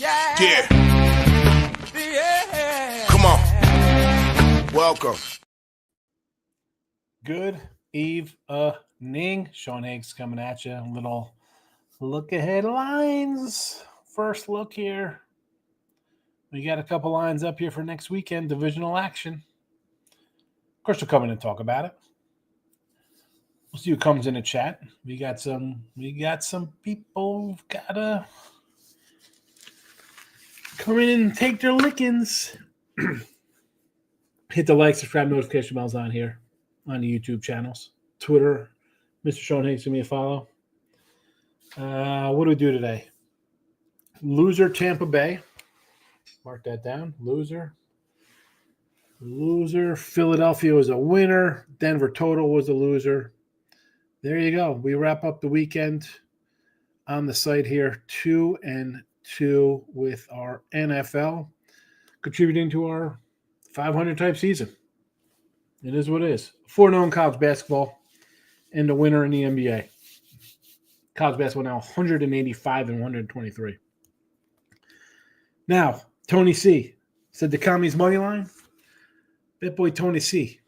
Yeah. Come on. Welcome. Good evening. Sean Higgs coming at you. A little look ahead lines. First look here. We got a couple lines up here for next weekend. Divisional action. Of course, we'll come in and talk about it. We'll see who comes in the chat. We got some people who've gotta come in and take their lickings. Hit the like, subscribe, notification bells on here on the YouTube channels. Twitter, Mr. Sean Higgs, give me a follow. What do we do today? Loser Tampa Bay. Mark that down. Loser. Philadelphia was a winner. Denver total was a loser. There you go. We wrap up the weekend on the site here. 2-2 with our NFL, contributing to our 500 type season. It is what it is. 4-0 in college basketball and the winner in the NBA. College basketball now 185 and 123. Now, Tony C said the commies money line. Bet boy Tony C,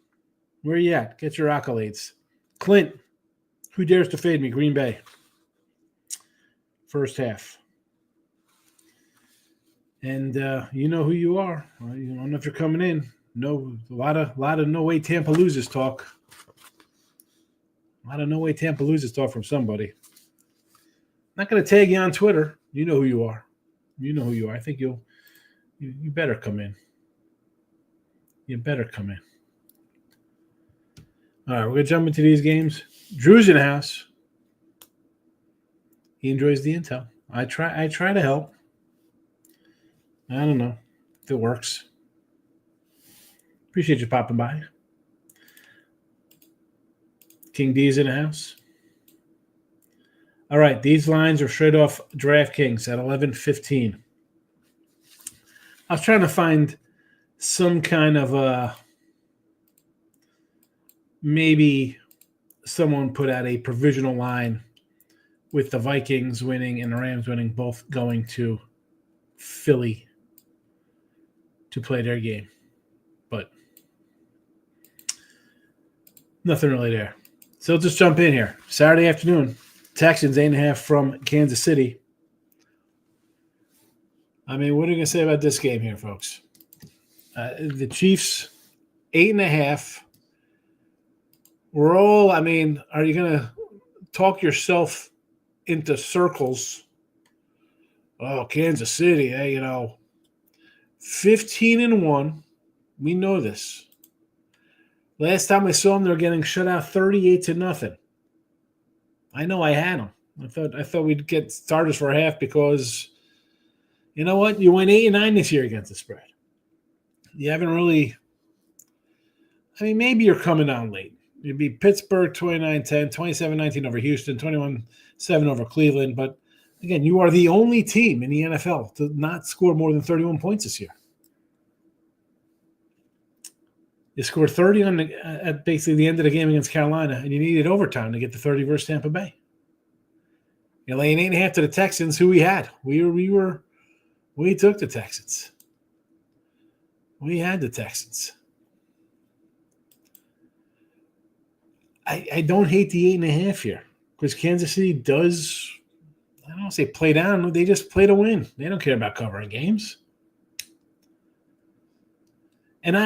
where you at? Get your accolades. Clint, who dares to fade me? Green Bay. First half. And you know who you are. I don't know if you're coming in. No, a lot of no way Tampa loses talk. A lot of no way Tampa loses talk from somebody. Not going to tag you on Twitter. You know who you are. You know who you are. I think you better come in. You better come in. All right, we're going to jump into these games. Drew's in the house. He enjoys the intel. I try to help. I don't know if it works. Appreciate you popping by. King D's in the house. All right, these lines are straight off DraftKings at 11:15. I was trying to find some kind of maybe someone put out a provisional line with the Vikings winning and the Rams winning, both going to Philly to play their game. But nothing really there. So let's just jump in here. Saturday afternoon, Texans 8.5 from Kansas City. I mean, what are you going to say about this game here, folks? The Chiefs, 8.5. Are you going to talk yourself into circles? Oh, Kansas City, 15-1. We know this. Last time I saw them, they were getting shut out 38-0. I know I had them. I thought we'd get starters for a half because, you know what? You went 8-9 this year against the spread. You haven't really. I mean, maybe you're coming on late. You beat Pittsburgh 29-10, 27-19 over Houston, 21-7 over Cleveland. But again, you are the only team in the NFL to not score more than 31 points this year. You scored 30 at basically the end of the game against Carolina, and you needed overtime to get to 30 versus Tampa Bay. You're laying 8.5 to the Texans, who we had. We took the Texans. We had the Texans. I don't hate the 8.5 here because Kansas City does, I don't want to say play down. They just play to win. They don't care about covering games. And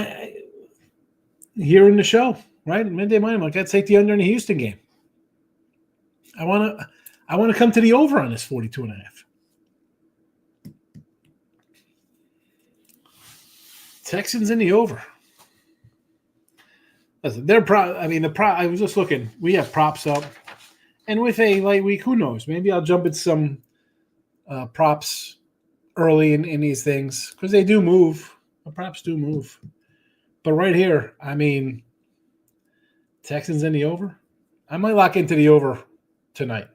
here in the show, right? Midday morning, I'm like, I'd take the under in the Houston game. I want to come to the over on this 42.5. Texans in the over. Listen, I was just looking. We have props up, and with a light week, who knows? Maybe I'll jump at some props early in these things because they do move. The props do move. But right here, Texans in the over. I might lock into the over tonight.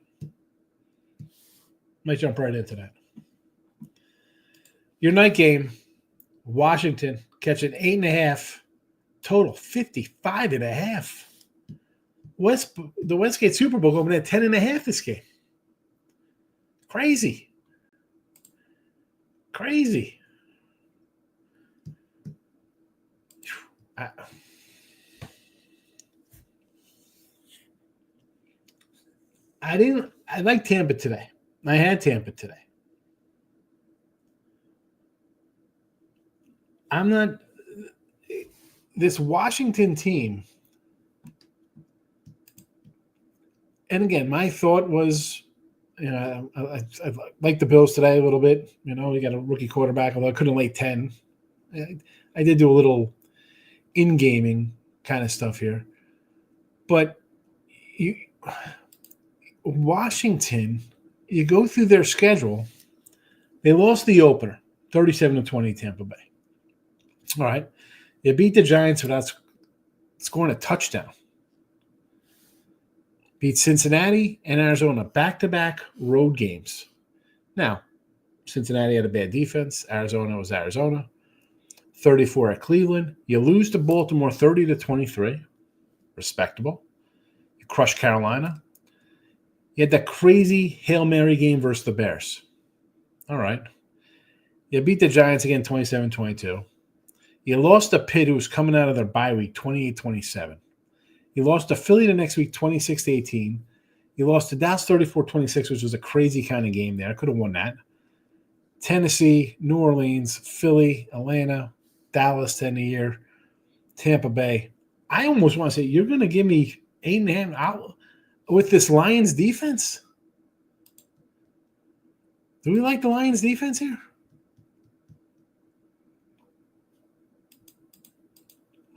Might jump right into that. Your night game, Washington catching 8.5, total 55.5. The Westgate Super Bowl opening at 10.5 this game. Crazy. Crazy. I like Tampa today. I had Tampa today. I'm not. This Washington team, and again, my thought was, I like the Bills today a little bit. We got a rookie quarterback, although I couldn't lay 10. I did do a little in-gaming kind of stuff here. But Washington, you go through their schedule, they lost the opener, 37-20 Tampa Bay. All right. You beat the Giants without scoring a touchdown. Beat Cincinnati and Arizona back-to-back road games. Now, Cincinnati had a bad defense. Arizona was Arizona. 34 at Cleveland. You lose to Baltimore 30-23. Respectable. You crush Carolina. You had that crazy Hail Mary game versus the Bears. All right. You beat the Giants again 27-22. You lost to Pitt, who was coming out of their bye week 28-27. You lost to Philly the next week 26-18. You lost to Dallas 34-26, which was a crazy kind of game there. I could have won that. Tennessee, New Orleans, Philly, Atlanta, Dallas 10 a year, Tampa Bay. I almost want to say, you're going to give me 8.5 out with this Lions defense? Do we like the Lions defense here?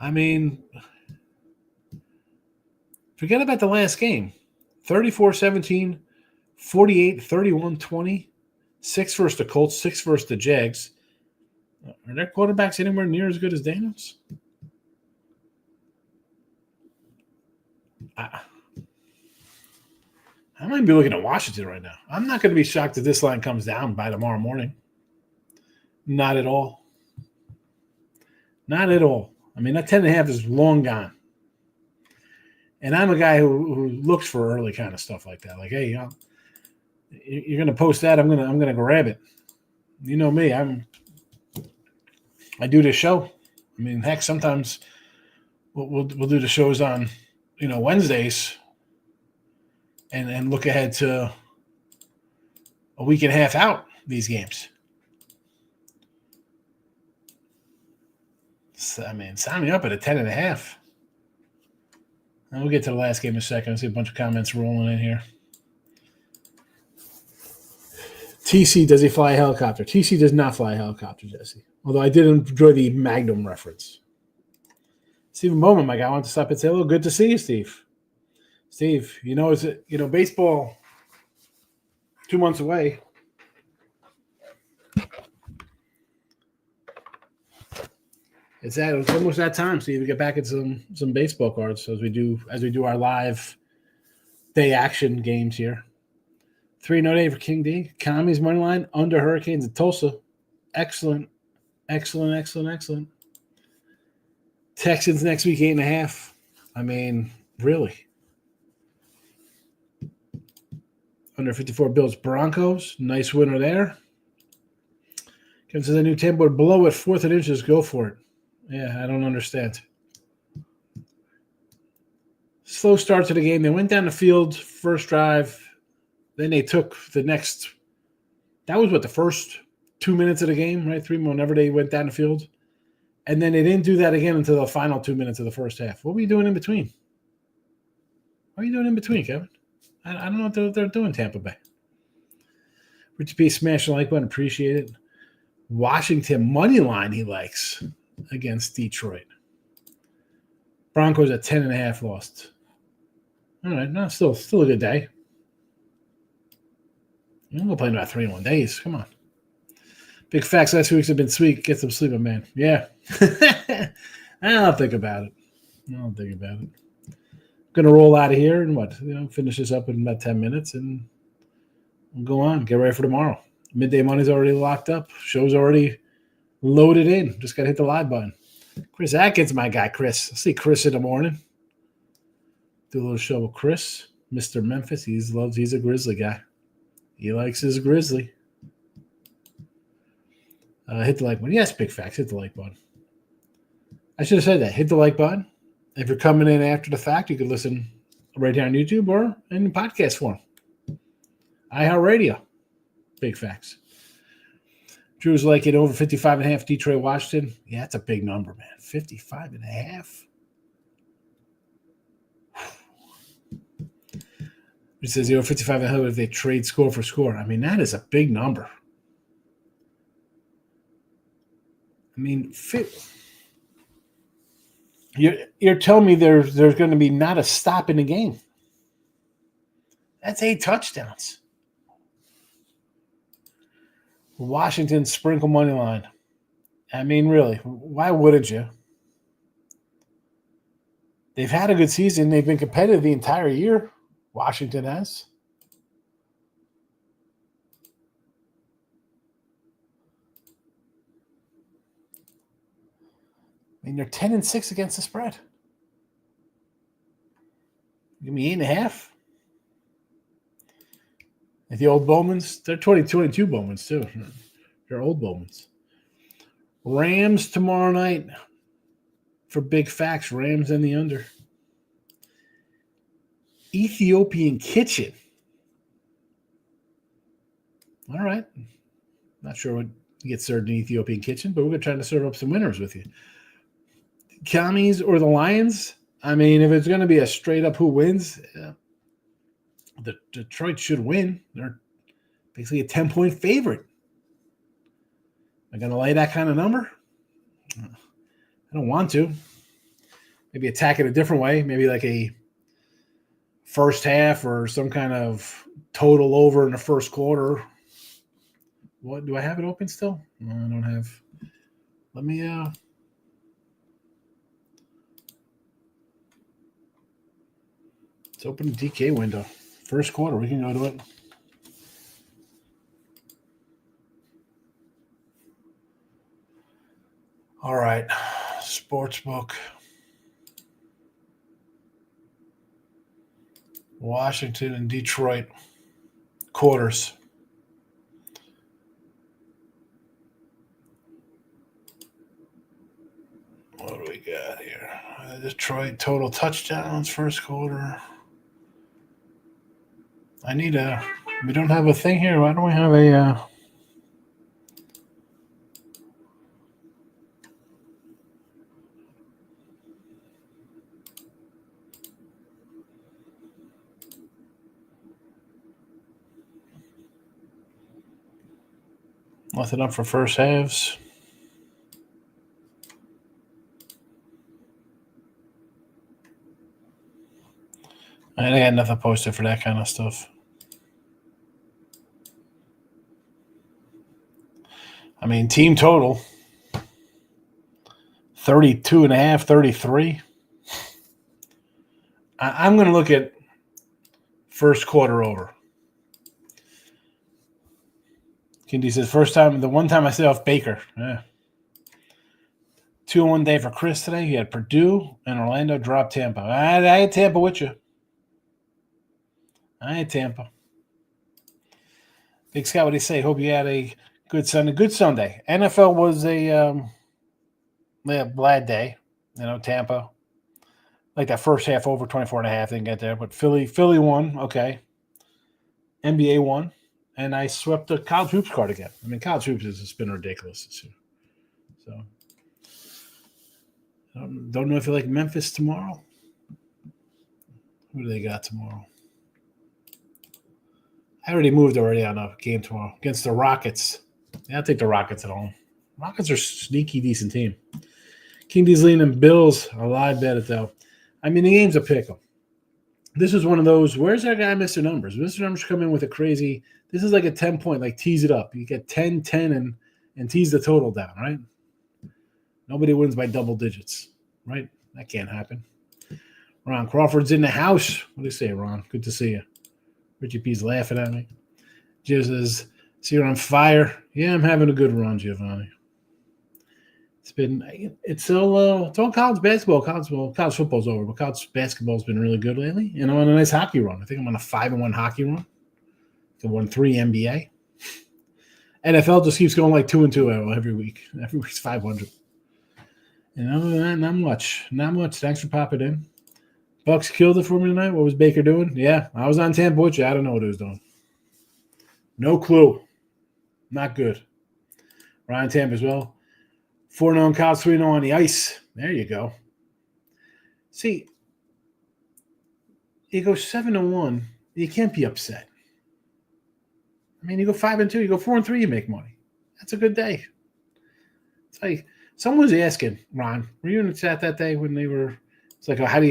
I mean, forget about the last game. 34-17, 48-31-20, 6 versus the Colts, 6 versus the Jags. Are their quarterbacks anywhere near as good as Daniels? I might be looking at Washington right now. I'm not going to be shocked if this line comes down by tomorrow morning. Not at all. Not at all. I mean, that 10.5 is long gone. And I'm a guy who looks for early kind of stuff like that. Like, hey, you're going to post that, I'm going to grab it. You know me, I do this show. I mean, heck, sometimes we'll do the shows on, Wednesdays and look ahead to a week and a half out these games. So, I mean, sign me up at a 10.5. And we'll get to the last game in a second. I see a bunch of comments rolling in here. TC, does he fly a helicopter? TC does not fly a helicopter, Jesse. Although I did enjoy the Magnum reference. Stephen Bowman, my guy, I want to stop and say hello. Good to see you, Steve. Steve, baseball 2 months away. It's almost that time, Steve. We get back at some baseball cards as we do our live day action games here. 3-0 for King D. Kami's money line under Hurricanes at Tulsa. Excellent. Texans next week 8.5. I mean, really. Under 54 Bills Broncos. Nice winner there. Kevin says a new 10 board below at 4th and inches. Go for it. Yeah, I don't understand. Slow start to the game. They went down the field, first drive. Then they took the next – that was the first 2 minutes of the game, right? 3 whenever they went down the field. And then they didn't do that again until the final 2 minutes of the first half. What were you doing in between? What are you doing in between, Kevin? I don't know what they're doing, Tampa Bay. Richard P. Smash the like button. Appreciate it. Washington money line he likes against Detroit. Broncos at 10.5 lost. All right, no, still a good day. I'm going to play in about 3 days. Come on. Big facts last 2 weeks have been sweet. Get some sleep, man. Yeah. I'll think about it. I'm going to roll out of here and finish this up in about 10 minutes and we'll go on. Get ready for tomorrow. Midday money's already locked up. Show's already loaded in. Just got to hit the live button. Chris Atkins, my guy, Chris. I'll see Chris in the morning. Do a little show with Chris. Mr. Memphis. He's a Grizzly guy. He likes his Grizzly. Hit the like button. Yes, big facts. Hit the like button. I should have said that. Hit the like button. If you're coming in after the fact, you could listen right here on YouTube or in podcast form. iHeartRadio. Big facts. Drew's like it over 55.5 Detroit, Washington. Yeah, that's a big number, man. 55.5. It says 55.5 if they trade score for score. I mean, that is a big number. I mean, you're telling me there's going to be not a stop in the game. That's 8 touchdowns. Washington sprinkle money line. I mean, really, why wouldn't you? They've had a good season. They've been competitive the entire year. Washington has. I mean, they're 10-6 against the spread. Give me 8.5. Like the old Bowmans, they're 2022 Bowmans too. They're old Bowmans. Rams tomorrow night for big facts. Rams and the under. Ethiopian Kitchen. All right. Not sure what gets served in Ethiopian Kitchen, but we're going to try to serve up some winners with you. Commies or the Lions? I mean, if it's going to be a straight up who wins, the Detroit should win. They're basically a 10-point favorite. Am I going to lay that kind of number? I don't want to. Maybe attack it a different way. Maybe like a first half or some kind of total over in the first quarter. What do I have it open still? No, I don't have. Let me let's open the DK window. First quarter, we can go to it. All right. Sportsbook. Washington and Detroit quarters. What do we got here? Detroit total touchdowns first quarter. We don't have a thing here. Why don't we have a nothing up for first halves. I got nothing posted for that kind of stuff. I mean, team total 32.5, 33. I'm going to look at first quarter over. Kindy says, the one time I stayed off Baker. Yeah. 2-1 day for Chris today. He had Purdue and Orlando drop Tampa. I had Tampa with you. I had Tampa. Big Scott, what do you say? Hope you had a good Sunday. Good Sunday. NFL was a bad day. Tampa. Like that first half over 24.5 didn't get there. But Philly won. Okay. NBA won. And I swept the college hoops card again. I mean, college hoops has been ridiculous this year. So, don't know if you like Memphis tomorrow. Who do they got tomorrow? I already moved on a game tomorrow against the Rockets. Yeah, I'll take the Rockets at home. Rockets are a sneaky, decent team. King D's leaning Bills. A live bet it, though. I mean, the game's a pick 'em. This is one of those, where's our guy, Mr. Numbers? Mr. Numbers come in with a crazy, this is like a 10-point, like tease it up. You get 10, 10, and tease the total down, right? Nobody wins by double digits, right? That can't happen. Ron Crawford's in the house. What do you say, Ron? Good to see you. Richie P's laughing at me. Joe says, see, you're on fire. Yeah, I'm having a good run, Giovanni. It's all college basketball. College football's over, but college basketball's been really good lately. And I'm on a nice hockey run. I think I'm on a 5-1 hockey run. I won 3 NBA. NFL just keeps going like 2-2 every week. Every week's 500. And other than that, not much. Not much. Thanks for popping in. Bucks killed it for me tonight. What was Baker doing? Yeah, I was on Tampa with you. I don't know what he was doing. No clue. Not good. Ryan Tampa as well. 4-0 on Cows, 3-0 on the ice. There you go. See, you go 7-1, you can't be upset. I mean, you go 5-2, you go 4-3, you make money. That's a good day. It's like someone was asking, Ron, were you in the chat that day when they were? It's like, oh, how do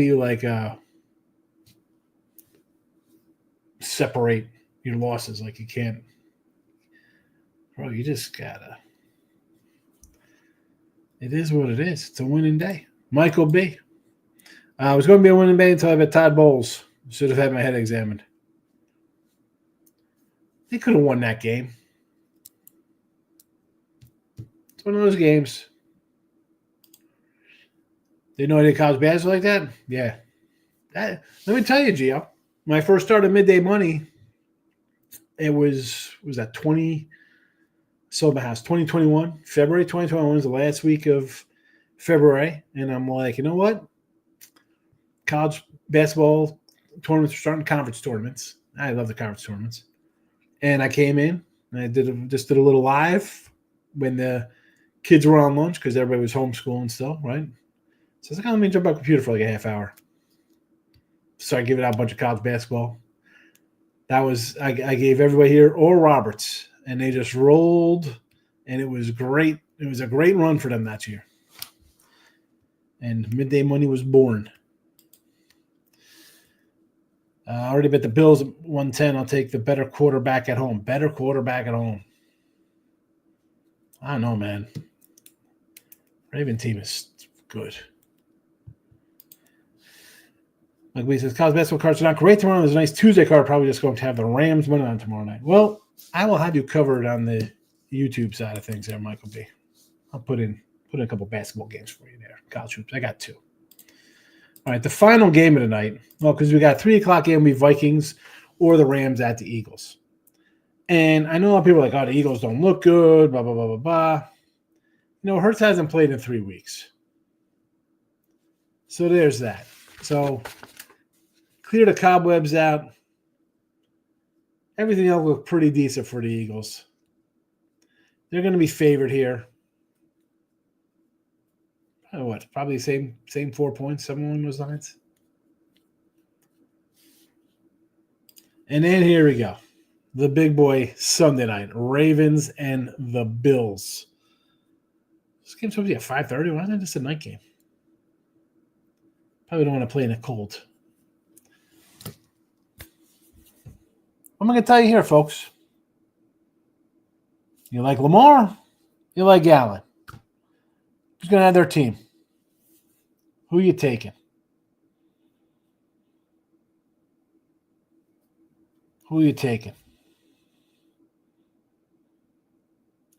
you like separate your losses? Like you can't, bro. You just gotta. It is what it is. It's a winning day. Michael B. I was going to be a winning day until I met Todd Bowles. Should have had my head examined. They could have won that game. It's one of those games. They know any college basketball like that? Yeah. Let me tell you, Gio. When I first started Midday Money, it was that 2021. February 2021 was the last week of February. And I'm like, you know what? College basketball tournaments are starting, conference tournaments. I love the conference tournaments. And I came in and I just did a little live when the kids were on lunch because everybody was homeschooling still, right? So I was like, let me jump on the computer for like a half hour. Started giving out a bunch of college basketball. That was I gave everybody here Oral Roberts, and they just rolled, and it was great. It was a great run for them that year. And Midday Money was born. I already bet the Bills 110. I'll take the better quarterback at home. Better quarterback at home. I don't know, man. Raven team is good. Like we said, college basketball cards are not great tomorrow. There's a nice Tuesday card. Probably just going to have the Rams winning on tomorrow night. Well, I will have you covered on the YouTube side of things there, Michael B. I'll put in a couple basketball games for you there. College hoops. I got 2. All right, the final game of the night. Well, because we got 3 o'clock game, we Vikings or the Rams at the Eagles. And I know a lot of people are like, oh, the Eagles don't look good, blah, blah, blah, blah, blah. You know, Hurts hasn't played in 3 weeks. So there's that. So clear the cobwebs out. Everything else looked pretty decent for the Eagles. They're going to be favored here. Probably the same 4 points, somewhere along those lines. And then here we go. The big boy Sunday night. Ravens and the Bills. This game's supposed to be at 5:30. Why isn't it just a night game? Probably don't want to play in the cold. I'm going to tell you here, folks. You like Lamar? You like Allen? Who's going to have their team? Who are you taking? Who are you taking?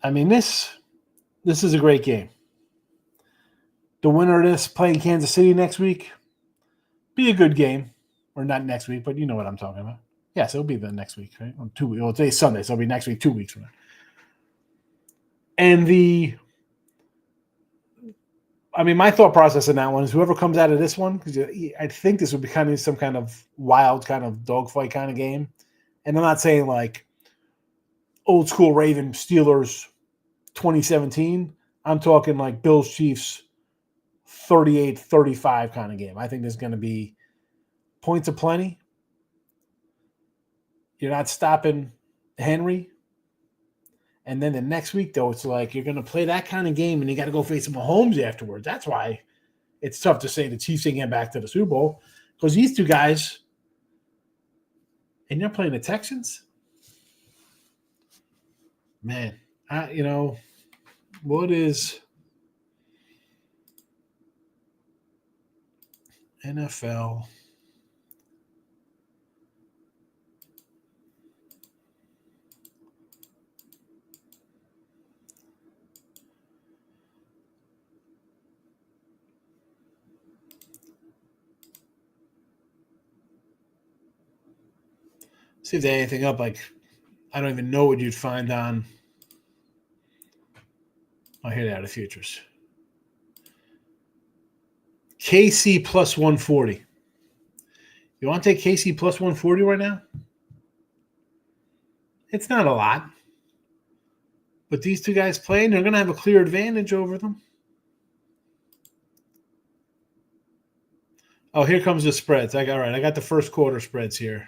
I mean, this is a great game. The winner of this playing Kansas City next week. Be a good game. Or not next week, but you know what I'm talking about. Yes, it'll be the next week, right? 2 weeks. Well, today's Sunday, so it'll be next week, 2 weeks from now. And my thought process in that one is whoever comes out of this one, because I think this would be kind of some kind of wild kind of dogfight kind of game. And I'm not saying like old school Raven Steelers 2017. I'm talking like Bills Chiefs 38-35 kind of game. I think there's going to be points aplenty. You're not stopping Henry. And then the next week, though, it's like you're going to play that kind of game and you got to go face Mahomes afterwards. That's why it's tough to say the Chiefs ain't getting back to the Super Bowl because these two guys, and you're playing the Texans? Man, what is NFL? See if they have anything up like I don't even know what you'd find on. Oh, here they are, the futures. KC plus 140. You want to take KC plus 140 right now? It's not a lot. But these two guys playing, they're going to have a clear advantage over them. Oh, here comes the spreads. All right, I got the first quarter spreads here.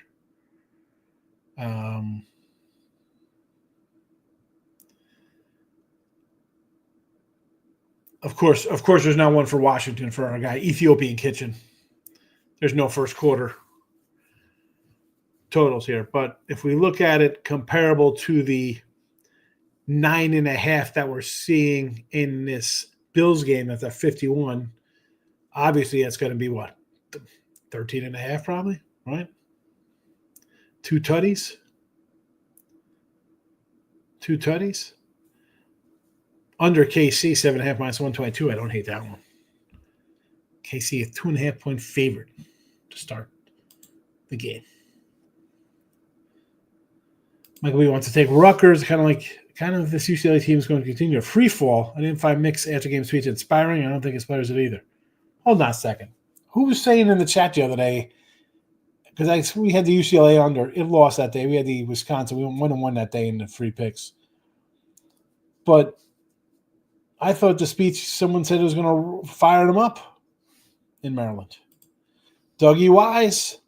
Of course, there's not one for Washington for our guy, Ethiopian Kitchen. There's no first quarter totals here. But if we look at it comparable to the 9.5 that we're seeing in this Bills game, that's at 51, obviously that's going to be what? 13.5 probably, right? 2 tutties. Under KC, 7.5 minus 122. I don't hate that one. KC, a 2.5 point favorite to start the game. Michael B wants to take Rutgers. Kind of this UCLA team is going to continue a free fall. I didn't find Mick's after game speech inspiring. I don't think his players did either. Hold on a second. Who was saying in the chat the other day? Because we had the UCLA under. It lost that day. We had the Wisconsin. We went 1-1 that day in the free picks. But I thought the speech, someone said it was going to fire them up in Maryland. Dougie Wise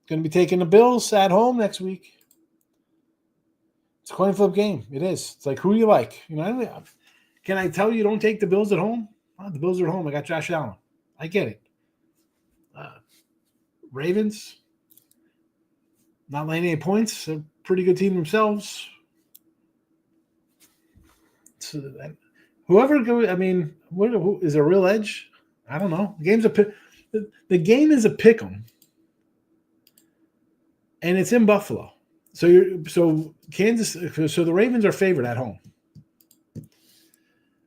going to be taking the Bills at home next week. It's a coin flip game. It is. It's like, who do you like? Can I tell you don't take the Bills at home? Oh, the Bills are at home. I got Josh Allen. I get it. Ravens, not laying any points. They're a pretty good team themselves. So whoever goes, who is a real edge? I don't know. The game is a pick 'em, and it's in Buffalo. So the Ravens are favored at home.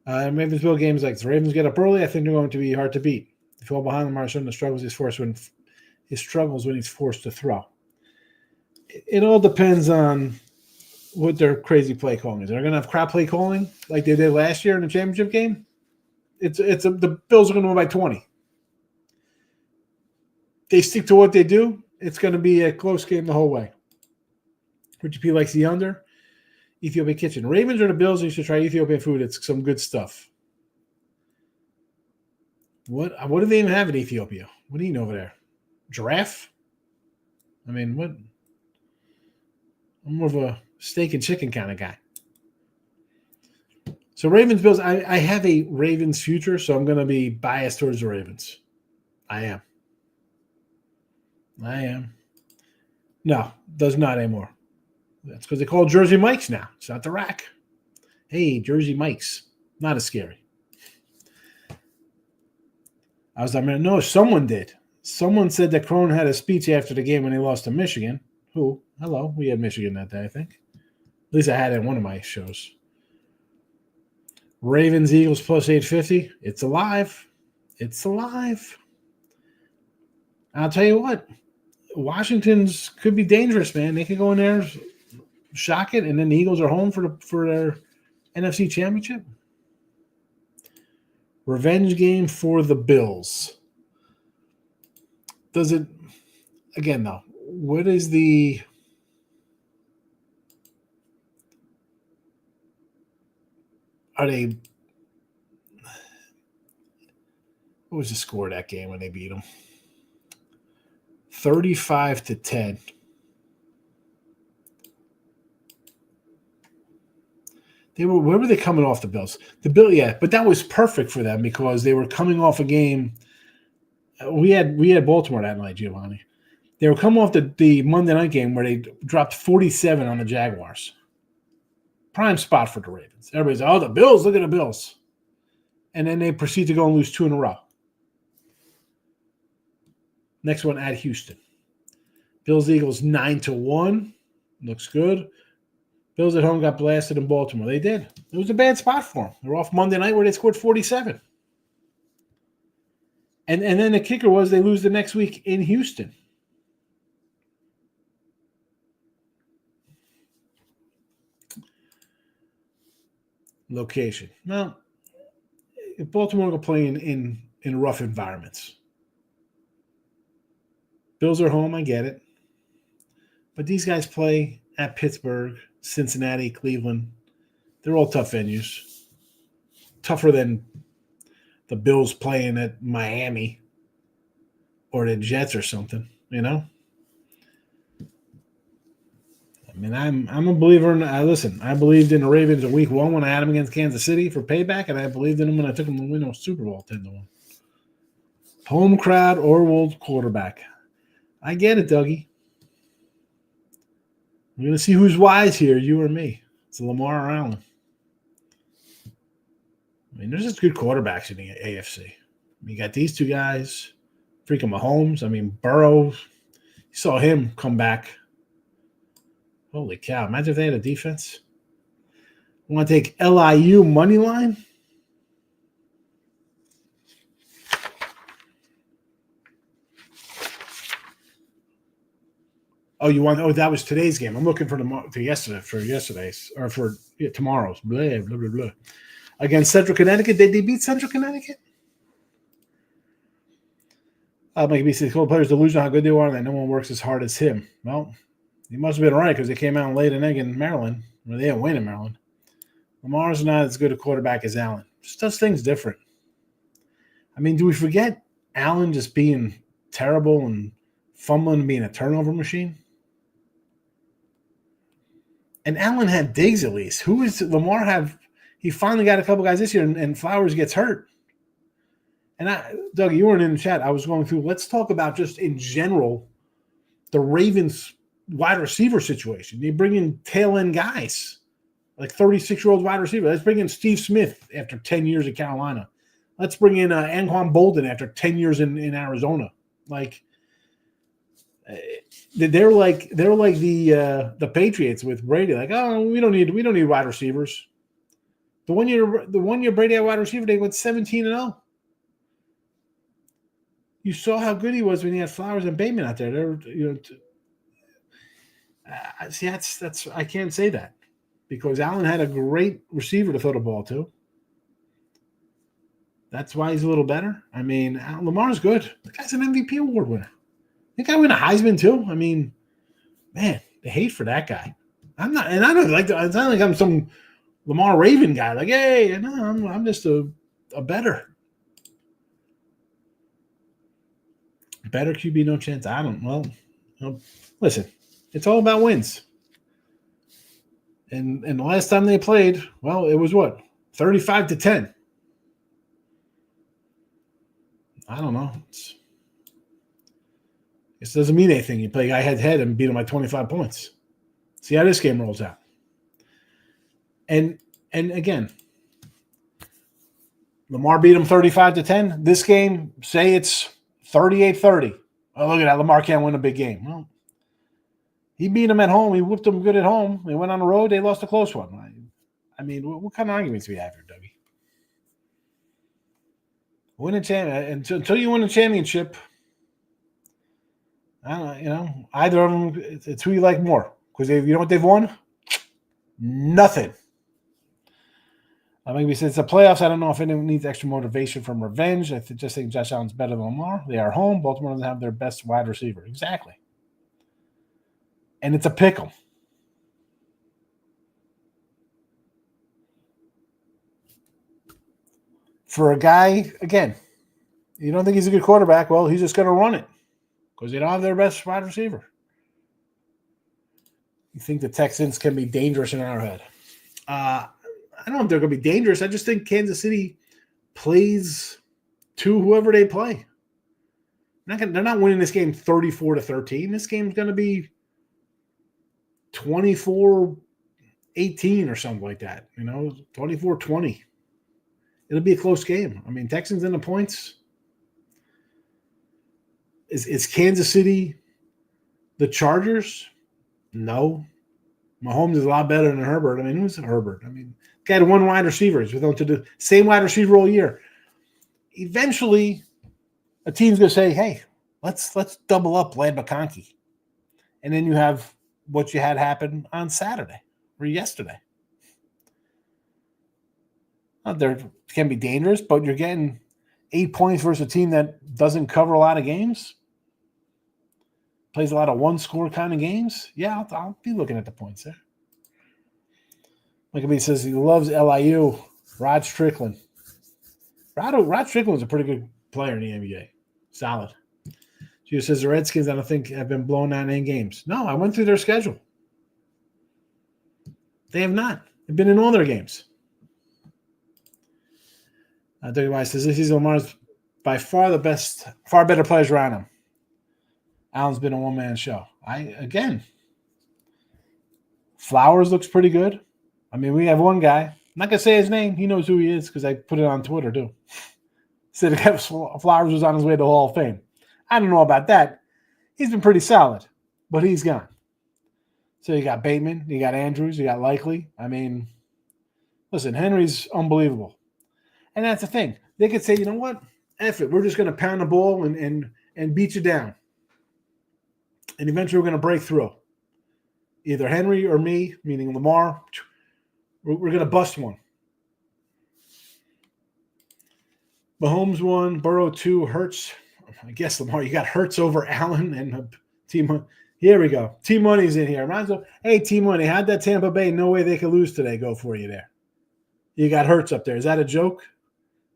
Ravensville games like the Ravens get up early. I think they're going to be hard to beat. They fall behind Lamar showing the struggles when he's forced to throw. It all depends on what their crazy play calling is. They're going to have crap play calling like they did last year in the championship game. The Bills are going to win by 20. They stick to what they do. It's going to be a close game the whole way. Richard P likes the under. Ethiopian Kitchen. Ravens or the Bills, you should try Ethiopian food. It's some good stuff. What do they even have in Ethiopia? What do you know over there? Giraffe? What? I'm more of a steak and chicken kind of guy. So Ravens, Bills, I have a Ravens future, so I'm going to be biased towards the Ravens. I am. No, does not anymore. That's because they call Jersey Mike's now. It's not the rack. Hey, Jersey Mike's. Not as scary. No, someone did. Someone said that Crone had a speech after the game when they lost to Michigan. Who? Hello. We had Michigan that day, I think. At least I had it in one of my shows. Ravens, Eagles plus 850. It's alive. I'll tell you what. Washington's could be dangerous, man. They could go in there, shock it, and then the Eagles are home for their NFC Championship. Revenge game for the Bills. Does it again though? What is the what was the score of that game when they beat them? 35-10. Where were they coming off the Bills? But that was perfect for them because they were coming off a game. We had Baltimore that night, Giovanni. They were coming off the Monday night game where they dropped 47 on the Jaguars. Prime spot for the Ravens. Everybody's like, oh, the Bills, look at the Bills. And then they proceed to go and lose 2 in a row. Next one at Houston. Bills Eagles 9-1. Looks good. Bills at home got blasted in Baltimore. They did. It was a bad spot for them. They were off Monday night where they scored 47. And then the kicker was they lose the next week in Houston. location. Well, if Baltimore go playing in rough environments, Bills are home. I get it, but these guys play at Pittsburgh, Cincinnati, Cleveland. They're all tough venues, tougher than the Bills playing at Miami or the Jets or something. I mean, I'm a believer in. Listen, I believed in the Ravens in Week 1 when I had them against Kansas City for payback, and I believed in them when I took them to win a Super Bowl 10-1. Home crowd or world quarterback. I get it, Dougie. We're gonna see who's wise here, you or me. It's Lamar or Allen. I mean, there's just good quarterbacks in the AFC. You got these two guys, freaking Mahomes. I mean, Burrow. You saw him come back. Holy cow. Imagine if they had a defense. I want to take LIU money line. Oh, you want? Oh, that was today's game. I'm looking for yesterday's or for tomorrow's. Blah, blah, blah, blah. Against Central Connecticut. Did they beat Central Connecticut? Mike B says, players delusional how good they are and that no one works as hard as him. Well, he must have been right because they came out and laid an egg in Maryland. Well, they didn't win in Maryland. Lamar's not as good a quarterback as Allen. Just does things different. I mean, do we forget Allen just being terrible and fumbling and being a turnover machine? And Allen had Diggs at least. Who is Lamar have? He finally got a couple guys this year, and Flowers gets hurt. And Doug, you weren't in the chat. I was going through. Let's talk about just in general the Ravens wide receiver situation. They bring in tail end guys, like 36-year-old wide receiver. Let's bring in Steve Smith after 10 years in Carolina. Let's bring in Anquan Bolden after 10 years in Arizona. Like they're like the Patriots with Brady. Like, oh, we don't need wide receivers. The one year Brady had wide receiver, they went 17-0. You saw how good he was when he had Flowers and Bateman out there. See, that's I can't say that because Allen had a great receiver to throw the ball to. That's why he's a little better. I mean, Lamar's good. The guy's an MVP award winner. The guy win a Heisman too. I mean, man, the hate for that guy. I'm not, and I don't like. It's not like I'm some Lamar Raven guy. Like, hey, no, I'm just a better QB, no chance. I don't. Well, listen, it's all about wins. And the last time they played, well, it was what 35-10. I don't know. This doesn't mean anything. You play a guy head-to-head and beat him by 25 points. See how this game rolls out. And again, Lamar beat him 35-10. This game, say it's 38-30. Oh, look at that. Lamar can't win a big game. Well, he beat him at home. He whooped them good at home. They went on the road. They lost a close one. I mean, what kind of arguments do we have here, Dougie? Win a championship until you win a championship. I don't know. Either of them, it's who you like more. Because you know what they've won? Nothing. Maybe since the playoffs, I don't know if anyone needs extra motivation from revenge. I just think Josh Allen's better than Lamar. They are home. Baltimore doesn't have their best wide receiver. Exactly. And it's a pick'em. For a guy, again, you don't think he's a good quarterback. Well, he's just going to run it because they don't have their best wide receiver. You think the Texans can be dangerous in Arrowhead? I don't know if they're going to be dangerous. I just think Kansas City plays to whoever they play. They're not winning this game 34-13. This game's going to be 24-18 or something like that. 24-20. It'll be a close game. I mean, Texans in the points. Is Kansas City the Chargers? No. Mahomes is a lot better than Herbert. I mean, who's Herbert? I mean, guy had one wide receiver. He's with them to the same wide receiver all year. Eventually, a team's going to say, hey, let's double up Lad McConkey. And then you have what you had happen on Saturday or yesterday. They can be dangerous, but you're getting 8 points versus a team that doesn't cover a lot of games, plays a lot of one-score kind of games. Yeah, I'll be looking at the points there. Like he says, he loves LIU. Rod Strickland. Rod Strickland was a pretty good player in the NBA. Solid. She says the Redskins, I don't think, have been blown out in any games. No, I went through their schedule. They have not. They've been in all their games. WY says this season Lamar's by far the best, far better players around him. Allen's been a one-man show. Flowers looks pretty good. I mean, we have one guy. I'm not going to say his name. He knows who he is because I put it on Twitter, too. Said Flowers was on his way to the Hall of Fame. I don't know about that. He's been pretty solid, but he's gone. So you got Bateman, you got Andrews, you got Likely. I mean, listen, Henry's unbelievable. And that's the thing. They could say, you know what? F it. We're just going to pound the ball and beat you down. And eventually we're going to break through. Either Henry or me, meaning Lamar, we're going to bust one. Mahomes 1, Burrow 2, Hurts. I guess, Lamar, you got Hurts over Allen and Team. Here we go. T-Money's in here. Hey, T-Money, how'd that Tampa Bay, no way they could lose today, go for you there? You got Hurts up there. Is that a joke?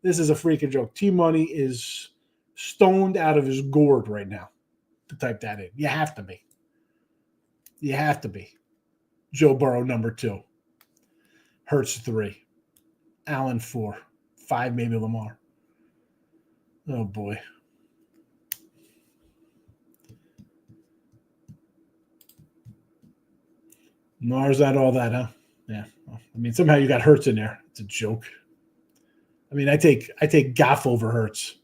This is a freaking joke. T-Money is stoned out of his gourd right now to type that in. You have to be. You have to be. Joe Burrow, number 2. Hurts 3. Allen 4. 5, maybe Lamar. Oh, boy. Lamar's not all that, huh? Yeah. Well, I mean, somehow you got Hurts in there. It's a joke. I mean, I take Goff over Hurts.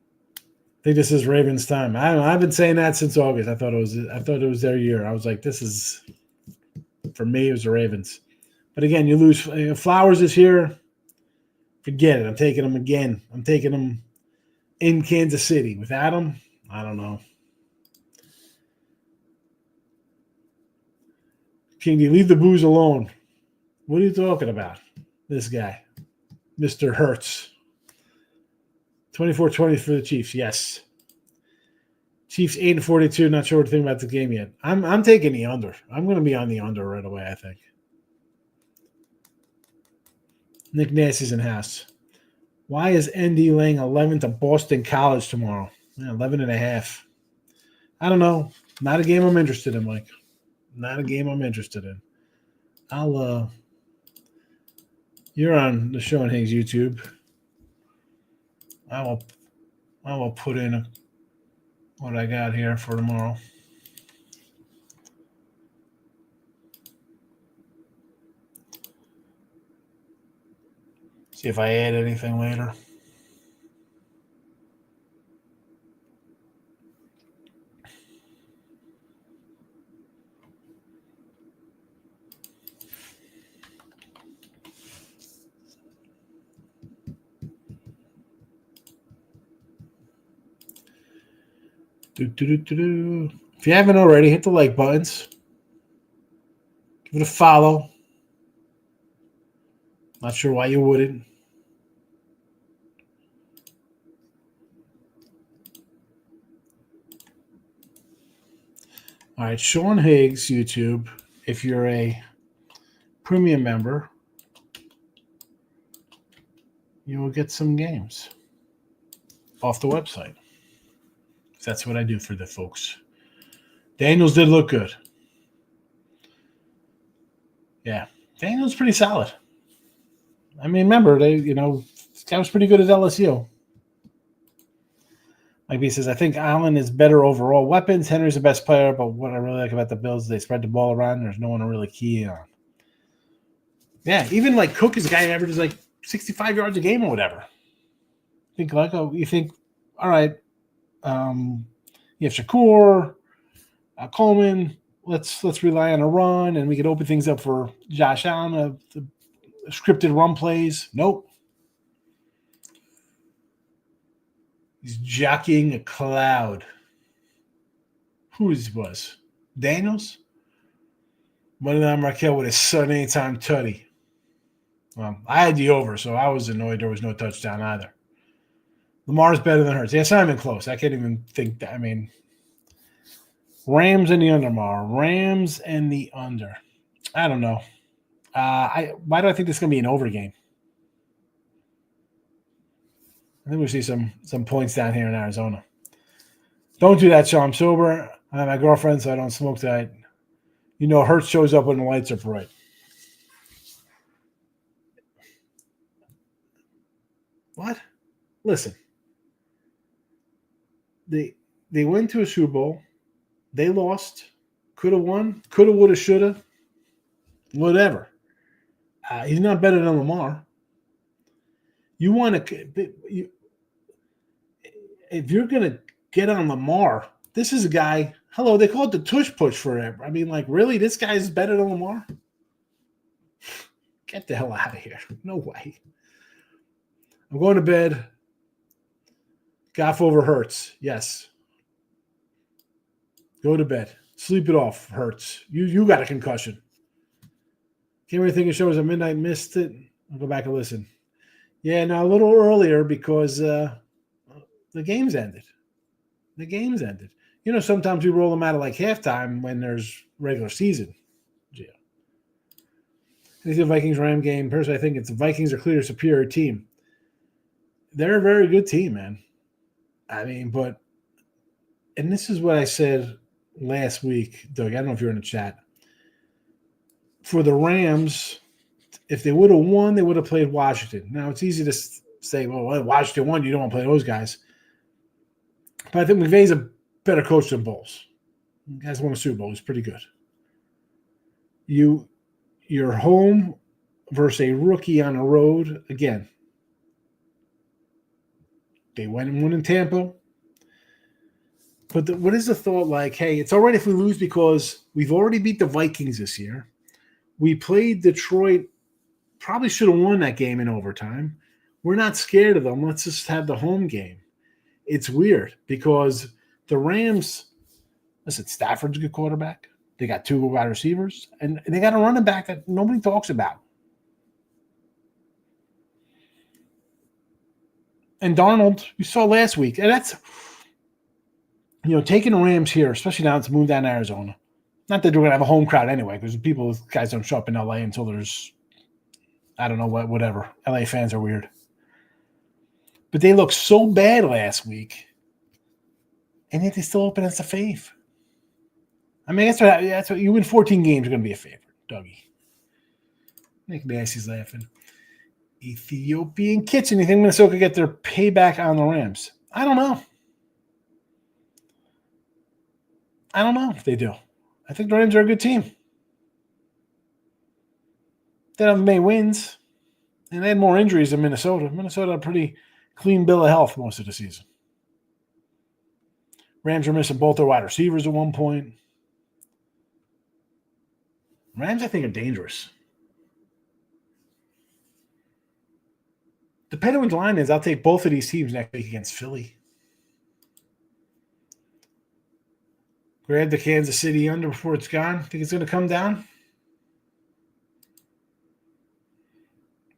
I think this is Ravens' time. I've been saying that since August. I thought it was their year. I was like, this is, for me, it was the Ravens. But again, you lose. Flowers is here. Forget it. I'm taking them again. I'm taking them in Kansas City. Without them, I don't know. King, you leave the booze alone. What are you talking about? This guy, Mr. Hurts. 24-20 for the Chiefs. Yes. Chiefs 8-42. Not sure what to think about the game yet. I'm taking the under. I'm going to be on the under right away, I think. Nick Nasty's in house. Why is ND laying 11 to Boston College tomorrow? 11.5. I don't know. Not a game I'm interested in, Mike. Not a game I'm interested in. You're on the Show and Higgs YouTube. I will put in what I got here for tomorrow. See if I add anything later. If you haven't already, hit the like buttons. Give it a follow. Not sure why you wouldn't. All right, Sean Higgs, YouTube. If you're a premium member, you will get some games off the website. That's what I do for the folks. Daniels did look good. Yeah, Daniels pretty solid. I mean, remember, this guy was pretty good at LSU. Like he says, I think Allen is better overall weapons. Henry's the best player, but what I really like about the Bills is they spread the ball around. There's no one to really key on. Yeah, even like Cook is a guy who averages like 65 yards a game or whatever. You think, all right, you have Shakur, Coleman. Let's rely on a run, and we could open things up for Josh Allen. The scripted run plays. Nope. He's jockeying a cloud. Who was? Daniels? Money line Markel with his son anytime tutty. Well, I had the over, so I was annoyed there was no touchdown either. Lamar's better than Hurts. Yeah, it's not even close. I can't even think that. I mean, Rams and the under, Mar. Rams and the under. I don't know. Why do I think this is going to be an over game? I think we'll see some points down here in Arizona. Don't do that, Sean. I'm sober. I have my girlfriend, so I don't smoke tonight. You know, Hurts shows up when the lights are bright. What? Listen. They went to a Super Bowl. They lost. Could have won. Could have, would have, should have. Whatever. He's not better than Lamar. You want to if you're going to get on Lamar, this is a guy. Hello, they call it the tush push forever. I mean, like, really, this guy's better than Lamar? Get the hell out of here! No way. I'm going to bed. Goff over Hurts. Yes. Go to bed. Sleep it off, Hurts. You got a concussion. Can't really think of shows at midnight. Missed it. I'll go back and listen. Yeah, now a little earlier because the game's ended. The game's ended. You know, sometimes we roll them out of like halftime when there's regular season. Yeah. It's the Vikings-Ram game. Personally, I think it's the Vikings are clear superior team. They're a very good team, man. I mean, and this is what I said last week, Doug. I don't know if you're in the chat. For the Rams, if they would have won, they would have played Washington. Now, it's easy to say, well, Washington won. You don't want to play those guys. But I think McVay's a better coach than Bowles. You guys won a Super Bowl. He's pretty good. You're home versus a rookie on the road. Again, they went and won in Tampa. But what is the thought like, hey, it's all right if we lose because we've already beat the Vikings this year. We played Detroit, probably should have won that game in overtime. We're not scared of them. Let's just have the home game. It's weird because the Rams, listen, Stafford's a good quarterback. They got 2 wide receivers, and they got a running back that nobody talks about. And Darnold, you saw last week, and that's, taking the Rams here, especially now it's moved down to Arizona. Not that we're going to have a home crowd anyway, because guys don't show up in LA until there's, I don't know, whatever. LA fans are weird. But they looked so bad last week, and yet they still open as a fave. I mean, that's what you win 14 games, you're going to be a favorite, Dougie. Nick Nasty's laughing. Ethiopian Kitchen. You think Minnesota could get their payback on the Rams? I don't know. I don't know if they do. I think the Rams are a good team. They don't have many wins, and they had more injuries than Minnesota. Minnesota had a pretty clean bill of health most of the season. Rams are missing both their wide receivers at one point. Rams, I think, are dangerous. Depending on what the line is, I'll take both of these teams next week against Philly. Grab the Kansas City under before it's gone. Think it's going to come down?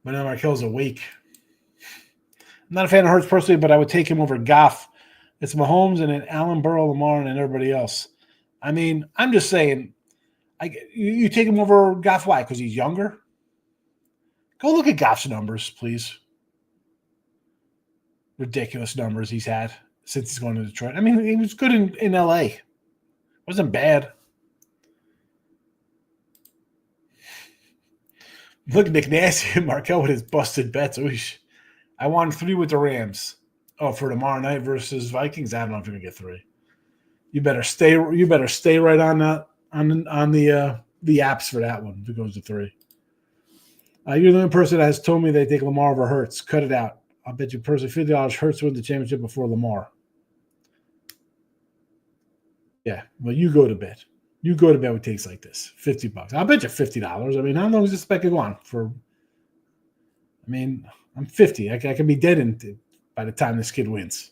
But now Markel's awake. I'm not a fan of Hurts personally, but I would take him over Goff. It's Mahomes and then Allen, Burrow, Lamar, and everybody else. I mean, I'm just saying, you take him over Goff. Why? Because he's younger? Go look at Goff's numbers, please. Ridiculous numbers he's had since he's going to Detroit. I mean, he was good in L.A. Wasn't bad. Look at Nick Nasty and Markel with his busted bets. Oosh. I won 3 with the Rams. Oh, for tomorrow night versus Vikings. I don't know if you're gonna get 3. You better stay right on that on the apps for that one if it goes to 3. You're the only person that has told me they take Lamar over Hurts. Cut it out. I'll bet you personally $50 Hurts win the championship before Lamar. Yeah, well, you go to bed. You go to bed with takes like this. $50. I'll bet you $50. I mean, how long does this bet go on for? I mean, I'm 50. I can be dead by the time this kid wins.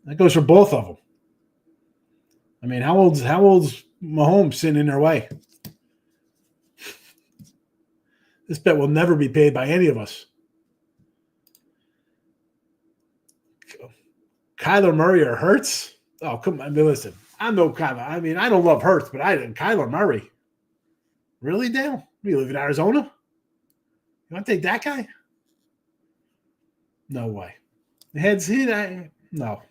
That goes for both of them. I mean, how old's Mahomes sitting in their way? This bet will never be paid by any of us. Kyler Murray or Hurts? Oh, come on. I mean, listen, I'm no Kyler. I mean, I don't love Hurts, but I didn't. Kyler Murray. Really, Dale? You live in Arizona? You want to take that guy? No way. No.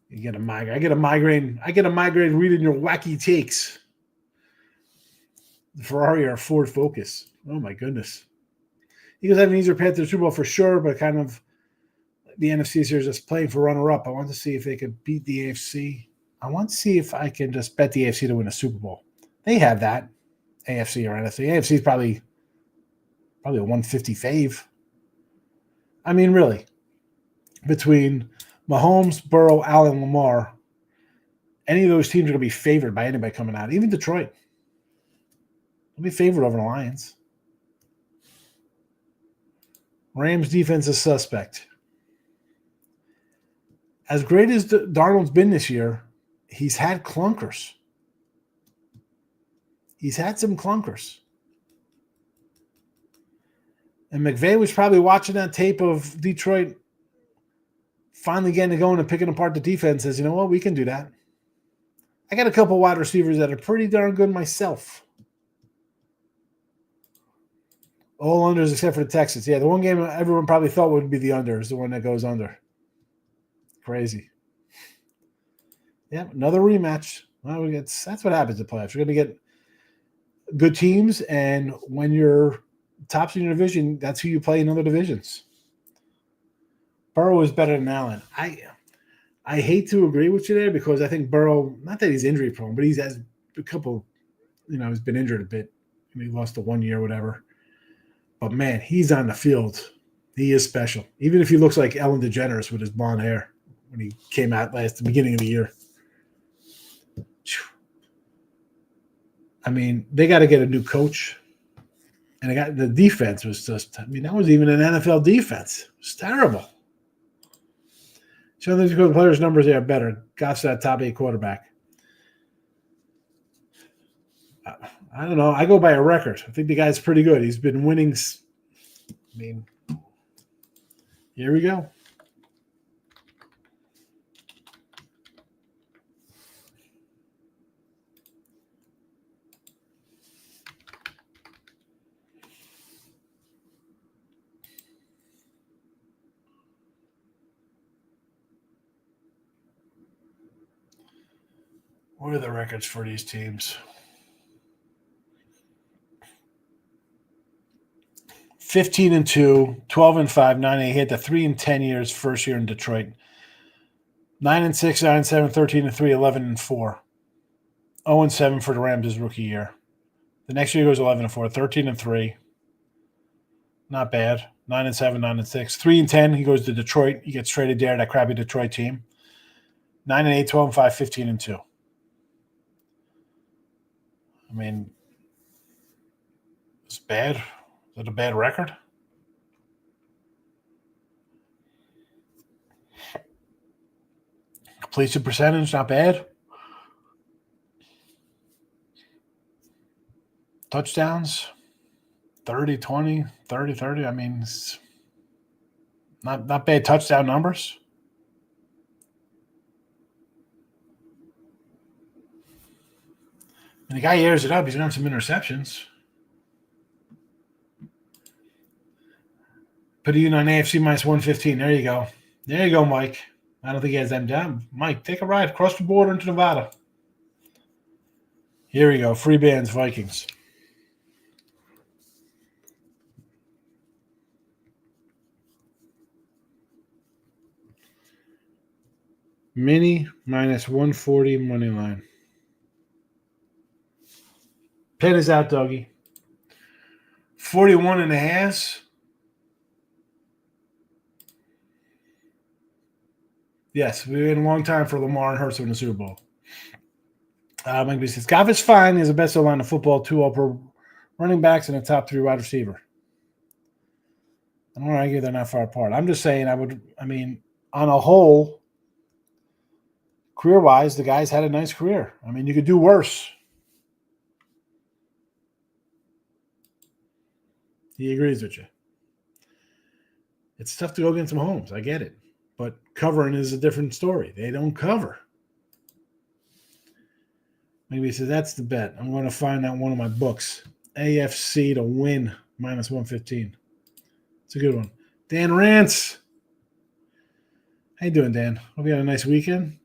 You get a migraine. I get a migraine reading your wacky takes. The Ferrari or Ford Focus. Oh my goodness. Eagles have an easier path to the Super Bowl for sure, but kind of the NFC is just playing for runner-up. I want to see if they could beat the AFC. I want to see if I can just bet the AFC to win a Super Bowl. They have that, AFC or NFC. AFC is probably a 150 fave. I mean, really, between Mahomes, Burrow, Allen, Lamar, any of those teams are going to be favored by anybody coming out. Even Detroit. They'll be favored over the Lions. Rams defense is suspect. As great as Darnold's been this year, he's had clunkers. He's had some clunkers. And McVay was probably watching that tape of Detroit finally getting it going and picking apart the defense. Says, you know what, we can do that. I got a couple wide receivers that are pretty darn good myself. All unders except for the Texans. Yeah, the one game everyone probably thought would be the under is the one that goes under. Crazy. Yeah, another rematch. Well, that's what happens in playoffs. You're going to get good teams, and when you're tops in your division, that's who you play in other divisions. Burrow is better than Allen. I hate to agree with you there because I think Burrow, not that he's injury prone, but he's has a couple, he's been injured a bit. He lost the 1 year or whatever. But man, he's on the field. He is special. Even if he looks like Ellen DeGeneres with his blonde hair when he came out the beginning of the year. I mean, they got to get a new coach. And the defense was just, that was even an NFL defense. It was terrible. So the players' numbers are better. Goff's that top 8 quarterback. I don't know. I go by a record. I think the guy's pretty good. He's been winning. Here we go. What are the records for these teams? 15-2, 12-5, 9-8. He had the 3-10 years first year in Detroit. 9-6, 9-7, 13-3, 11-4. 0-7 for the Rams his rookie year. The next year he goes 11-4, 13-3. Not bad. 9-7, 9-6. 3-10, he goes to Detroit. He gets traded there, that crappy Detroit team. 9-8, 12-5, 15-2. I mean, it's bad. Is that a bad record? Completion percentage, not bad. Touchdowns, 30-20, 30-30. I mean, it's not bad touchdown numbers. And the guy airs it up. He's going to have some interceptions. Put you on AFC minus 115. There you go. There you go, Mike. I don't think he has them down. Mike, take a ride across the border into Nevada. Here we go. Free bands, Vikings. Mini minus 140 money line. Pen is out, doggy. 41.5. Yes, we've been a long time for Lamar and Hurts in the Super Bowl. Mike says, Goff is fine. He has the best line of football, 2 upper running backs, and a top 3 wide receiver. I don't argue they're not far apart. I'm just saying on a whole, career-wise, the guy's had a nice career. I mean, you could do worse. He agrees with you. It's tough to go against Mahomes. I get it. But covering is a different story. They don't cover. Maybe he says, that's the bet. I'm going to find out one of my books. AFC to win, minus 115. It's a good one. Dan Rance. How you doing, Dan? Hope you had a nice weekend.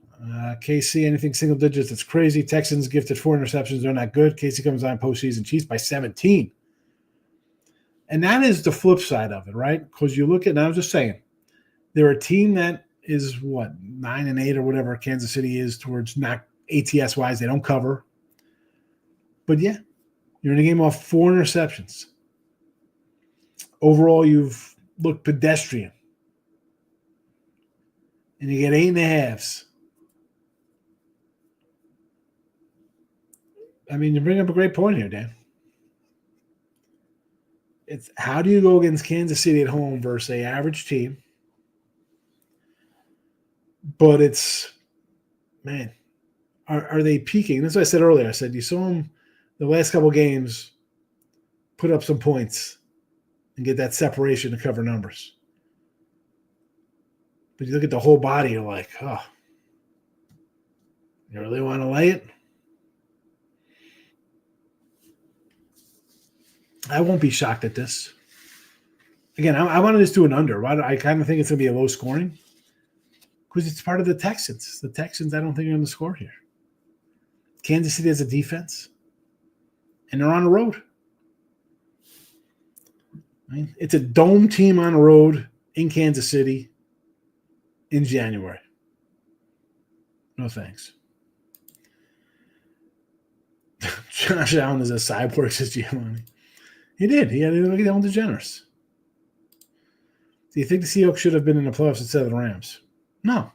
KC, anything single digits, that's crazy. Texans gifted 4 interceptions. They're not good. KC comes on postseason. Chiefs by 17. And that is the flip side of it, right? Because you look at, and I was just saying, they're a team that is, 9-8 or whatever Kansas City is towards not ATS-wise. They don't cover. But, yeah, you're in a game off 4 interceptions. Overall, you've looked pedestrian. And you get 8.5s. I mean, you bring up a great point here, Dan. It's how do you go against Kansas City at home versus an average team? But it's, man, are they peaking? That's what I said earlier. I said you saw them the last couple games put up some points and get that separation to cover numbers. But you look at the whole body, you're like, oh, you really want to lay it? I won't be shocked at this. Again, I want to just do an under. I kind of think it's going to be a low scoring because it's part of the Texans. The Texans, I don't think, are going to score here. Kansas City has a defense, and they're on the road. Right? It's a dome team on the road in Kansas City in January. No thanks. Josh Allen is a cyborg, says Giovanni. He did. He had to look at Ellen DeGeneres. Do you think the Seahawks should have been in the playoffs instead of the Rams? No.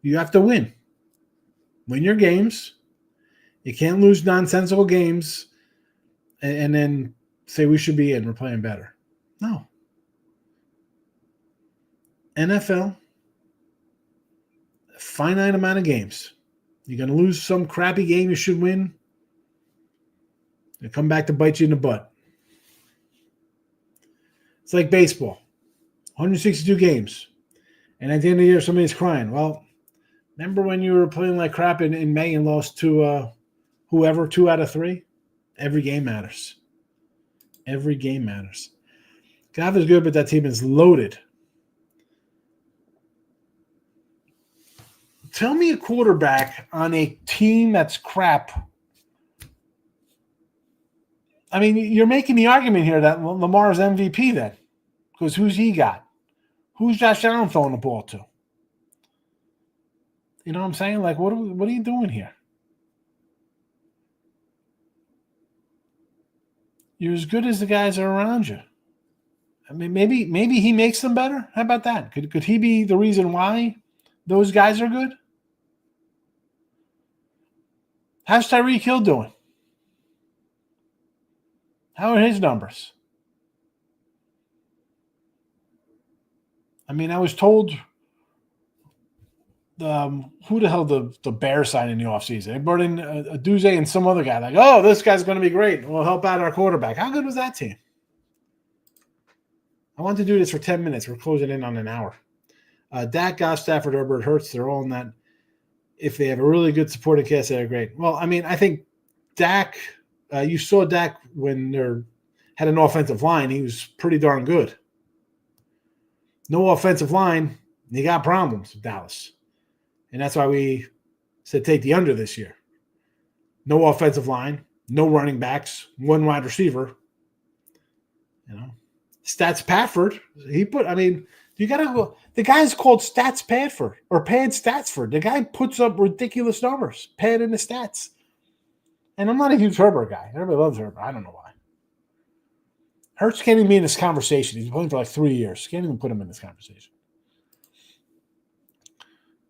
You have to win. Win your games. You can't lose nonsensical games and then say we should be in. We're playing better. No. NFL, finite amount of games. You're going to lose some crappy game you should win. They come back to bite you in the butt. It's like baseball. 162 games. And at the end of the year, somebody's crying. Well, remember when you were playing like crap in May and lost to whoever, 2 out of 3? Every game matters. Every game matters. Goff is good, but that team is loaded. Tell me a quarterback on a team that's crap. I mean, you're making the argument here that Lamar's MVP then. Because who's he got? Who's Josh Allen throwing the ball to? You know what I'm saying? Like, what are you doing here? You're as good as the guys that are around you. I mean, maybe he makes them better. How about that? Could he be the reason why those guys are good? How's Tyreek Hill doing? How are his numbers? I mean, I was told who the hell the Bears signed in the offseason? They brought in a Duze and some other guy. Like, oh, this guy's going to be great. We'll help out our quarterback. How good was that team? I want to do this for 10 minutes. We're closing in on an hour. Dak, Goff, Stafford, Herbert, Hurts, they're all in that. If they have a really good supporting cast, they're great. Well, I mean, I think Dak, you saw Dak when they had an offensive line. He was pretty darn good. No offensive line, you got problems with Dallas. And that's why we said take the under this year. No offensive line, no running backs, 1 wide receiver. You know, Stats Patford. You got to go. The guy's called Stats Padford or Pad Statsford. The guy puts up ridiculous numbers, pad in the stats. And I'm not a huge Herbert guy. Everybody loves Herbert. I don't know why. Hurts can't even be in this conversation. He's been playing for like 3 years. Can't even put him in this conversation.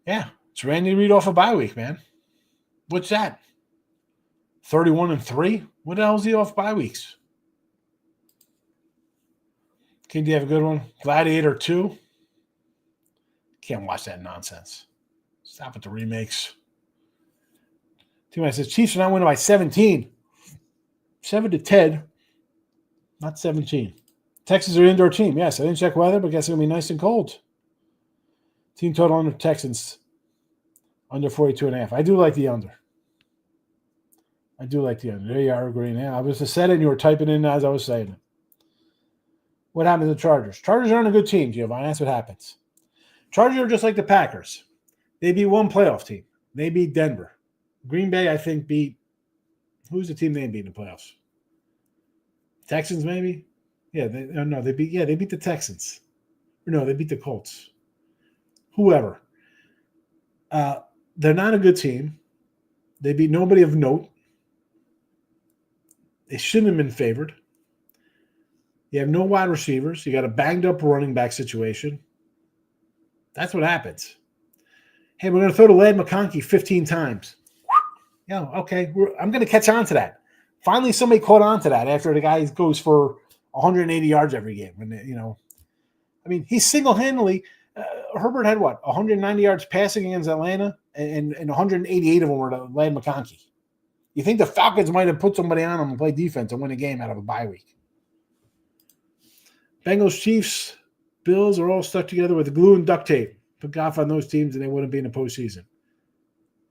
Yeah, it's Randy Reed off a bye week, man. What's that? 31-3? What the hell is he off bye weeks? Can you have a good one? Gladiator 2? Can't watch that nonsense. Stop with the remakes. T-Man says, Chiefs are not winning by 17. 7-10. Not 17. Texans are an indoor team. Yes, I didn't check weather, but guess it's going to be nice and cold. Team total under Texans, under 42.5. I do like the under. There you are agreeing. Yeah, I was just saying it and you were typing in as I was saying it. What happened to the Chargers? Chargers aren't a good team, Giovanni. That's what happens. Chargers are just like the Packers. They beat one playoff team. They beat Denver. Green Bay, I think, beat – who's the team they beat in the playoffs? Texans, maybe? Yeah, they beat the Texans. No, they beat the Colts. Whoever. They're not a good team. They beat nobody of note. They shouldn't have been favored. You have no wide receivers. You got a banged-up running back situation. That's what happens. Hey, we're going to throw to Ladd McConkey 15 times. Yeah, okay. I'm going to catch on to that. Finally, somebody caught on to that after the guy goes for 180 yards every game. And, he's single-handedly Herbert had what? 190 yards passing against Atlanta, and 188 of them were to Ladd McConkey. You think the Falcons might have put somebody on them and play defense and win a game out of a bye week. Bengals, Chiefs, Bills are all stuck together with glue and duct tape. Put Goff on those teams and they wouldn't be in the postseason.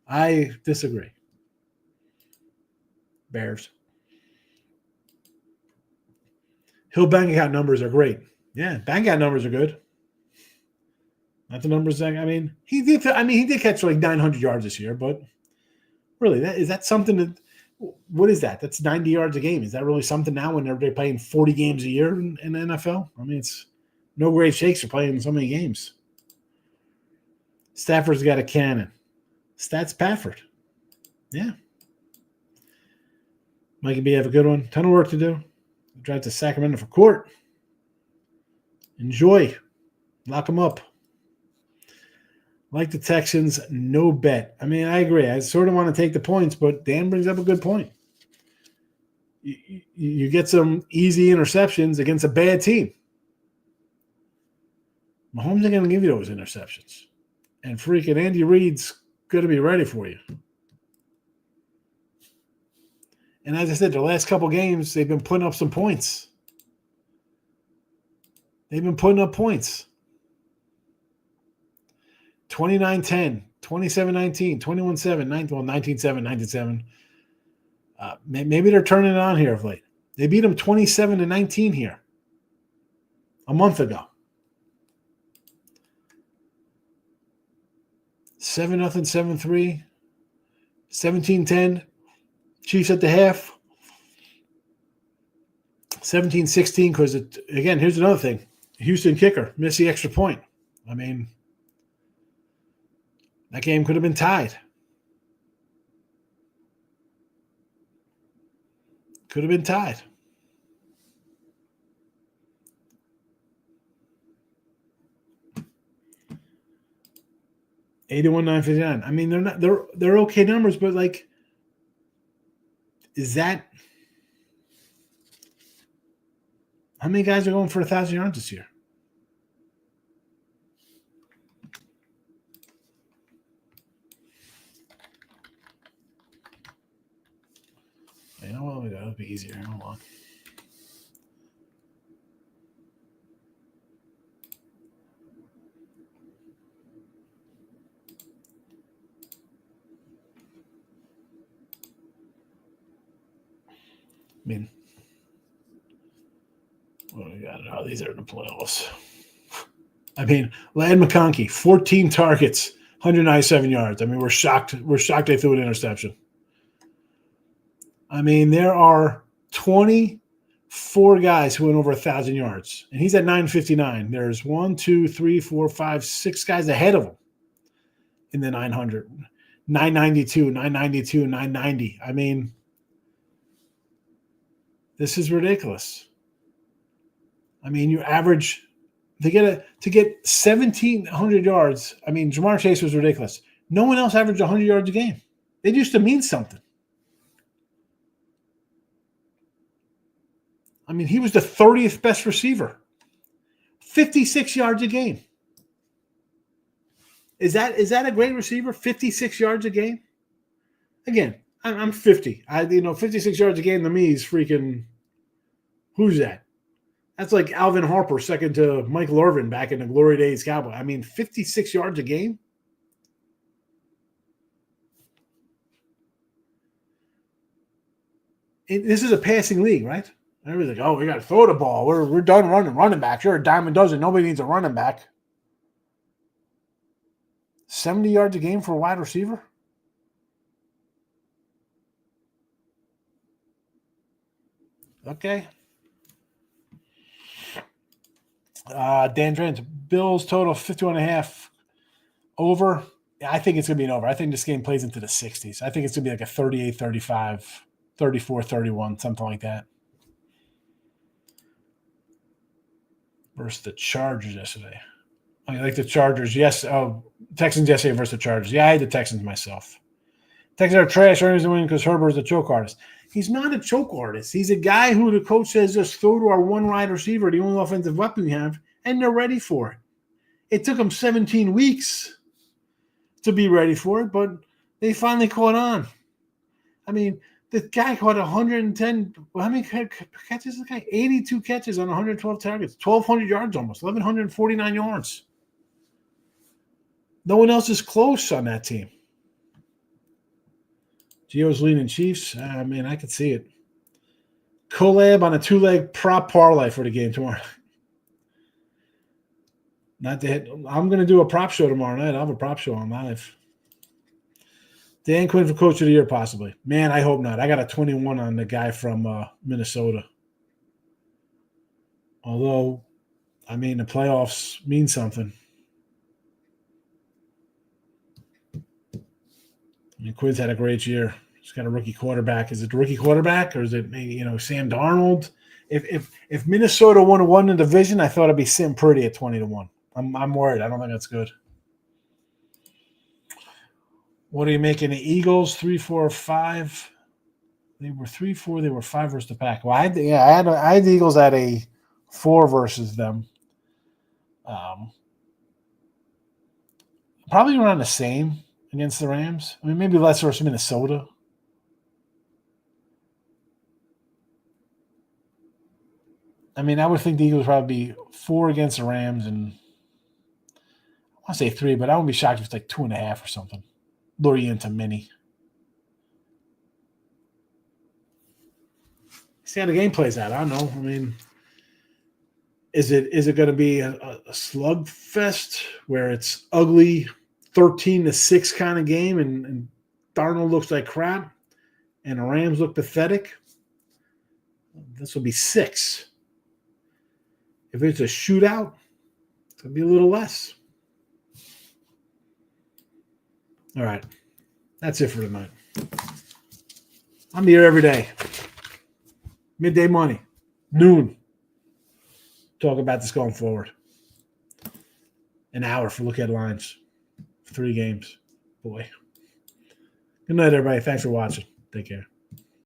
I disagree. Bears. Hill bank account numbers are great. Yeah, bank account numbers are good. Not the numbers that he did catch like 900 yards this year, but really, is that something that? What is that? That's 90 yards a game. Is that really something now when they're playing 40 games a year in the NFL? It's no great shakes for playing so many games. Stafford's got a cannon. Stats Pafford. Yeah. Mikey B, have a good one. Ton of work to do. Drive to Sacramento for court. Enjoy. Lock them up. Like the Texans, no bet. I agree. I sort of want to take the points, but Dan brings up a good point. You get some easy interceptions against a bad team. Mahomes ain't going to give you those interceptions. And freaking Andy Reid's going to be ready for you. And as I said, the last couple games, they've been putting up some points. They've been putting up points. 29-10, 27-19, 21-7, 19-7, 19-7. Maybe they're turning it on here of late. They beat them 27-19 here a month ago. 7-0, 7-3, 17-10. Chiefs at the half. 17-16 because, again, here's another thing. Houston kicker missed the extra point. That game could have been tied. Could have been tied. $81,959. They're okay numbers, but is that how many guys are going for 1,000 yards this year? You know what? That'll be easier. Hold on. What do we got? Oh, these are the playoffs. Ladd McConkey, 14 targets, 197 yards. We're shocked. We're shocked they threw an interception. There are 24 guys who went over 1,000 yards, and he's at 959. There's 1, 2, 3, 4, 5, 6 guys ahead of him in the 900. 992, 992, 990. This is ridiculous. You average to get 1,700 yards. Jamar Chase was ridiculous. No one else averaged 100 yards a game. It used to mean something. He was the 30th best receiver. 56 yards a game. Is that a great receiver? 56 yards a game? Again, I'm 50. 56 yards a game to me is freaking. Who's that? That's like Alvin Harper, second to Michael Irvin back in the glory days Cowboy. I mean, 56 yards a game. This is a passing league, right? Everybody's like, oh, we got to throw the ball. We're done running back. You're a dime a dozen. Nobody needs a running back. 70 yards a game for a wide receiver? Okay. Dan Drance, Bills total 51.5 over. I think it's going to be an over. I think this game plays into the 60s. I think it's going to be like a 38-35, 34-31, something like that. Versus the Chargers yesterday. I like the Chargers. Yes. Oh, Texans yesterday versus the Chargers. Yeah, I had the Texans myself. Texans are trash. Earnings to win because Herbert is a choke artist. He's not a choke artist. He's a guy who the coach says just throw to our one wide receiver, the only offensive weapon we have, and they're ready for it. It took them 17 weeks to be ready for it, but they finally caught on. I mean, the guy caught 110. How many catches? The guy 82 catches on 112 targets, 1,200 yards almost, 1,149 yards. No one else is close on that team. Gio's leading Chiefs. Man, I could see it. Collab on a 2-leg prop parlay for the game tomorrow. Not to hit. I'm going to do a prop show tomorrow night. I'll have a prop show on live. Dan Quinn for Coach of the Year, possibly. Man, I hope not. I got a 21 on the guy from Minnesota. Although, I mean, the playoffs mean something. I mean, Quinn's had a great year. He's got a rookie quarterback. Is it the rookie quarterback or is it Sam Darnold? If Minnesota won the division, I thought it'd be sitting pretty at 20-1. I'm worried. I don't think that's good. What are you making? The Eagles 3, 4, 5. They were 3, 4. They were 5 versus the Pack. Well, I had the Eagles at a 4 versus them. Probably around the same against the Rams. I mean, maybe less versus Minnesota. I mean, I would think the Eagles would probably be 4 against the Rams, and I want to say 3, but I wouldn't be shocked if it's like 2.5 or something. Lure you into mini. See how the game plays out. I don't know. I mean, is it going to be a slugfest where it's ugly 13-6 kind of game and Darnold looks like crap and the Rams look pathetic? This will be 6. If it's a shootout, it's going to be a little less. All right. That's it for tonight. I'm here every day. Midday money. Noon. Talk about this going forward. An hour for look at lines. 3 games. Boy. Good night, everybody. Thanks for watching. Take care.